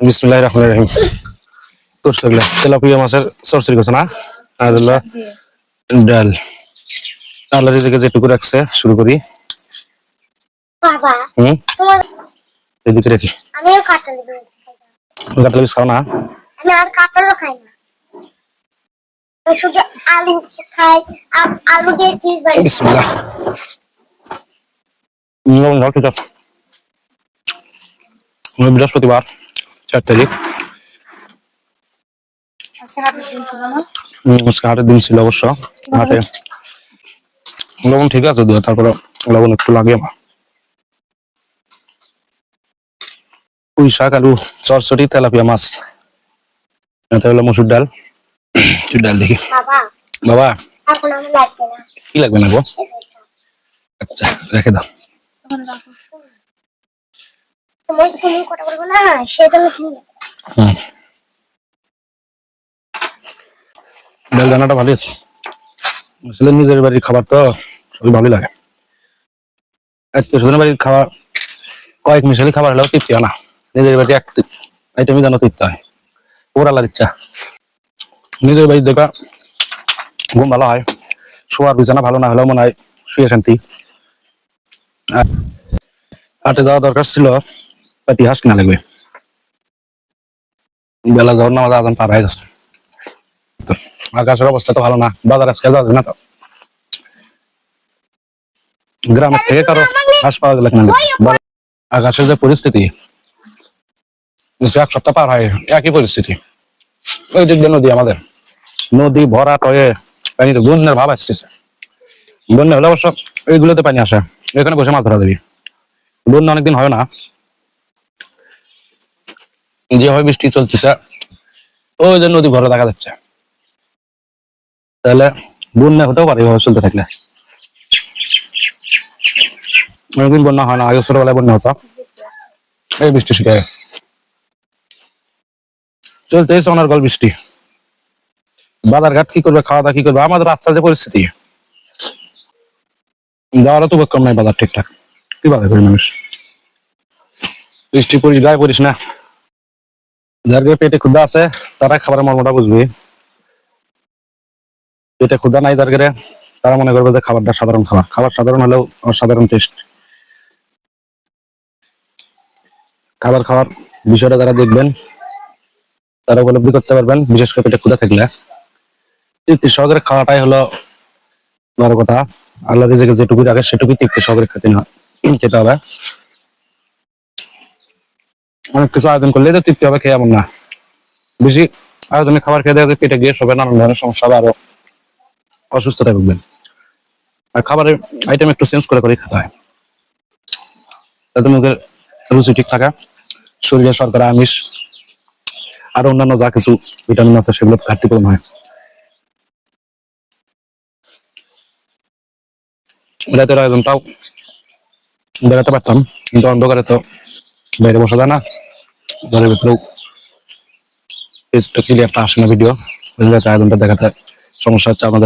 বিসমিল্লাহির রহমানির রহিম। তোরসগুলা তেলাপিয়া মাছের সরসরি করছে না, আর হলো ডাল। আল্লাহ রিজিকে যেটুকু রাখছে শুরু করি। বাবা হুম, তোমার এদিকে রেখি। আমিও কাঁঠাল দিয়েছি কাঁঠাল বিষ খাও না? আমি আর কাঁঠালও খাই না, আমি শুধু আলু খাই। আলু দিয়ে চিজ বানিয়ে বিসমিল্লাহ। ধর ঠিক আছে। বৃহস্পতিবার 4 তারিখ, আজকে হাটের দিন ছিল না? আজকে হাটের দিন ছিল অবশ্য। হাটে লবণ ঠিক আছে দিও, তারপরে লবণ একটু লাগে আমার। পুঁই শাক, আলু চরচটি, তেলাপিয়া মাছ, এটা হলো মসুর ডাল। মসুর ডাল দেখি বাবা বাবা। এখন আমি লাগবে না, কি লাগবে না গো? এই যে এটা। আচ্ছা রেখে দাও। তুমি কথা বলবো না সেটা আমি শুনি। হুম, ডাল দানাটা ভালো আছে। আসলে নিজের বাড়ির খাবার তো সবই ভালোই লাগে। আত্মীয় স্বজনের বাড়ির খাবার কয়েক মিশালি খাবার হলেও তৃপ্তি হয় না। নিজের বাড়ি এক আইটেমই যেন তৃপ্তি হয়, ওর আল্লাহর ইচ্ছা। নিজের বাড়ির দেখা ঘুম ভালো হয়, শোয়ার বিছানা ভালো না হলেও মনে হয় শুয়ে শান্তি। আর হাটে যাওয়া দরকার ছিল, ইতিহাস কিনা লাগবে। বেলা যাওয়ার নামাজ আজান পার হয়ে গেছে। আকাশের অবস্থা তো ভালো না, বাজার আজকে যাওয়া যায় না তো। গ্রামের থেকে কারো হাঁস পাওয়া গেল কিনা। আকাশের যে পরিস্থিতি, এক সপ্তাহ পার হয় একই পরিস্থিতি। ওই দিক দিয়ে নদী, আমাদের নদী ভরাট হয়ে পানিতে বন্যার ভাব আসতেছে। বন্যা হলে অবশ্য এইগুলোতে পানি আসে, এখানে বসে মাছ ধরা দেবি। বন্যা অনেকদিন হয় না, যেভাবে বৃষ্টি চলতেছে ওই যে নদী ভরা দেখা যাচ্ছে। তাহলে বন্যা হতেও পারে এভাবে চলতে থাকলে। অনেকদিন বন্যা হয় না, আগে ছোটবেলায় বন্যা হতো, এই বৃষ্টি শুরু হয়ে গেছে। চলতেছে অনর্গল বৃষ্টি। বাজার ঘাট কি করবে, খাওয়া দাওয়া কি করবে, আমাদের রাস্তার যে পরিস্থিতি, যাওয়ারও তো উপক্রম নাই বাজার ঠিকঠাক। কি বাজার করি মানুষ? বৃষ্টি পড়িস গায়ে পড়িস না। যার পেটে ক্ষুধা আছে তারা খাবারের মর্মটা বুঝবি। পেটে ক্ষুধা নাই যার ঘরে, তারা মনে করবে যে খাবারটা সাধারণ খাবার। খাবার সাধারণ হলেও অসাধারণ টেস্ট। খাবার খাওয়ার বিষয়টা যারা দেখবেন তারা উপলব্ধি করতে পারবেন, বিশেষ করে পেটে ক্ষুধা থাকলে। তৃপ্তি সহকারে খাওয়াটাই হলো বড় কথা। আল্লাহ রিজিকে যেটুকু রাখে সেটুকুই তৃপ্তি সহকারে খেতে হবে। অনেক কিছু আয়োজন করলে তো তৃপ্তি হবে, খেয়ে এমন না। বেশি আয়োজনে খাবার খেয়ে দেওয়া পেটে গিয়ে সবাই নানান ধরনের সমস্যা হবে, আরো অসুস্থতায় ভুগবেন। আর খাবারের আইটেম একটু চেঞ্জ করে করে খেতে হয়, তাতে মুখের রুচি ঠিক থাকে, শরীরে শর্করা, আমিষ আর অন্যান্য যা কিছু ভিটামিন আছে সেগুলো ঘাটতি পূরণ হয়। রাতের আয়োজনটাও বেড়াতে পারতাম, কিন্তু অন্ধকারে তো বাইরে বসা যায় না। ঘরের ভিতরেও ক্লিয়ারটা আসে না ভিডিও, রাতের আয়োজনটা দেখাতে সমস্যা হচ্ছে আমাদের।